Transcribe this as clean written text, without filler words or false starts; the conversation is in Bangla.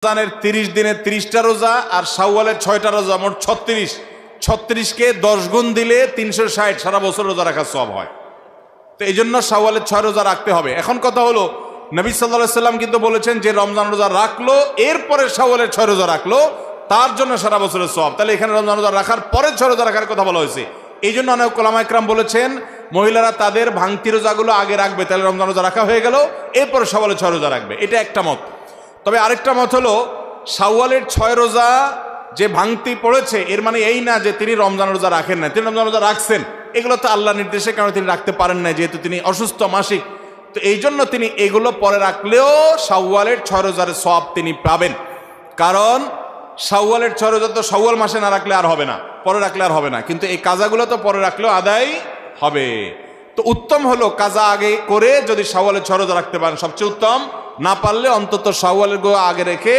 রমজানের 30 দিনে 30টা রোজা আর শাওয়ালের 6টা রোজা, মোট 36। 36কে 10 গুণ দিলে 360, সারা বছর রোজা রাখার সওয়াব হয়। তো এই জন্য শাওয়ালের 6 রোজা রাখতে হবে। এখন কথা হলো, নবী সাল্লাল্লাহু আলাইহি সাল্লাম কিন্তু বলেছেন যে রমজান রোজা রাখলো, এরপরে শাওয়ালের 6 রোজা রাখলো, তার জন্য সারা বছরের সওয়াব। তাহলে এখানে রমজান রোজা রাখার পরে 6 রোজা রাখার কথা বলা হয়েছে। এই জন্য অনেক ওলামা ইকরাম বলেছেন মহিলারা তাদের ভাঙতি রোজাগুলো আগে রাখবে, তাহলে রমজান রোজা রাখা হয়ে গেল, এরপরে শাওয়ালের 6 রোজা রাখবে। এটা একটা মত। তবে আরেকটা মত হলো, শাওয়ালের 6 রোজা যে ভাঙতি পড়েছে এর মানে এই না যে তিনি রমজান রোজা রাখেন না, তিনি রমজান রোজা রাখছেন। এগুলো তো আল্লাহ নির্দেশে, কারণ তিনি রাখতে পারেন না, যেহেতু তিনি অসুস্থ মাসিক। তো এই জন্য তিনি এগুলো পরে রাখলেও শাওয়ালের 6 রোজার সওয়াব তিনি পাবেন। কারণ শাওয়ালের 6 রোজা তো শাওয়াল মাসে না রাখলে আর হবে না, পরে রাখলে আর হবে না, কিন্তু এই কাজাগুলো তো পরে রাখলেও আদায় হবে। তো উত্তম হলো কাজা আগে করে যদি শাওয়ালের 6 রোজা রাখতে পারেন সবচেয়ে উত্তম, না পারলে অন্তত শাওয়ালের আগে রেখে